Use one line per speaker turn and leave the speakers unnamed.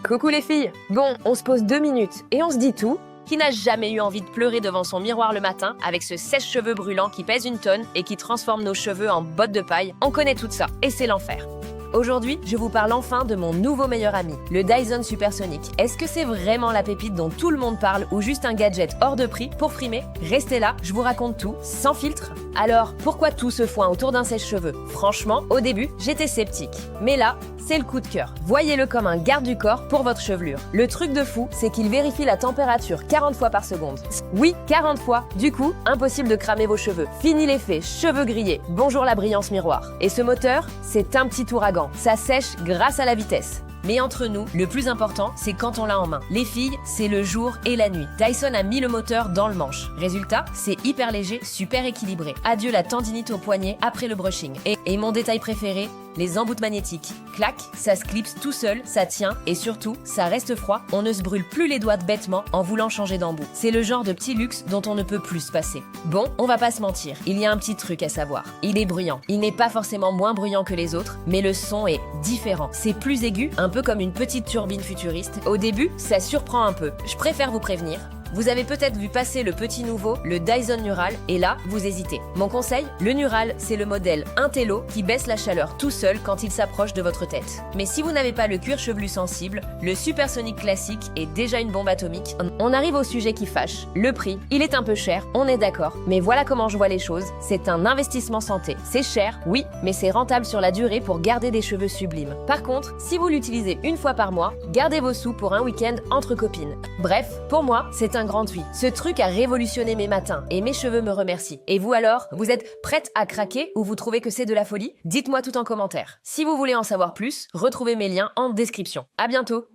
Coucou les filles. Bon, on se pose 2 minutes et on se dit tout. Qui n'a jamais eu envie de pleurer devant son miroir le matin avec ce sèche-cheveux brûlant qui pèse une tonne et qui transforme nos cheveux en bottes de paille? On connaît tout ça et c'est l'enfer. Aujourd'hui, je vous parle enfin de mon nouveau meilleur ami, le Dyson Supersonic. Est-ce que c'est vraiment la pépite dont tout le monde parle ou juste un gadget hors de prix pour frimer? Restez là, je vous raconte tout, sans filtre. Alors, pourquoi tout ce foin autour d'un sèche-cheveux? Franchement, au début, j'étais sceptique. Mais là, c'est le coup de cœur. Voyez-le comme un garde du corps pour votre chevelure. Le truc de fou, c'est qu'il vérifie la température 40 fois par seconde. Oui, 40 fois. Du coup, impossible de cramer vos cheveux. Fini l'effet cheveux grillés. Bonjour la brillance miroir. Et ce moteur, c'est un petit ouragan. Ça sèche grâce à la vitesse. Mais entre nous, le plus important, c'est quand on l'a en main. Les filles, c'est le jour et la nuit. Dyson a mis le moteur dans le manche. Résultat, c'est hyper léger, super équilibré. Adieu la tendinite au poignet après le brushing. Et mon détail préféré, les emboutes magnétiques. Clac, ça se clipse tout seul, ça tient et surtout, ça reste froid. On ne se brûle plus les doigts bêtement en voulant changer d'embout. C'est le genre de petit luxe dont on ne peut plus se passer. Bon, on va pas se mentir, il y a un petit truc à savoir. Il est bruyant. Il n'est pas forcément moins bruyant que les autres, mais le son est différent. C'est plus aigu, un peu comme une petite turbine futuriste. Au début, ça surprend un peu. Je préfère vous prévenir. Vous avez peut-être vu passer le petit nouveau, le Dyson Neural, et là, vous hésitez. Mon conseil, le Neural, c'est le modèle Intello qui baisse la chaleur tout seul quand il s'approche de votre tête. Mais si vous n'avez pas le cuir chevelu sensible, le Supersonic classique est déjà une bombe atomique. On arrive au sujet qui fâche. Le prix, il est un peu cher, on est d'accord. Mais voilà comment je vois les choses, c'est un investissement santé. C'est cher, oui, mais c'est rentable sur la durée pour garder des cheveux sublimes. Par contre, si vous l'utilisez une fois par mois, gardez vos sous pour un week-end entre copines. Bref, pour moi, c'est un grand oui. Ce truc a révolutionné mes matins et mes cheveux me remercient. Et vous alors, vous êtes prête à craquer ou vous trouvez que c'est de la folie? Dites-moi tout en commentaire. Si vous voulez en savoir plus, retrouvez mes liens en description. À bientôt!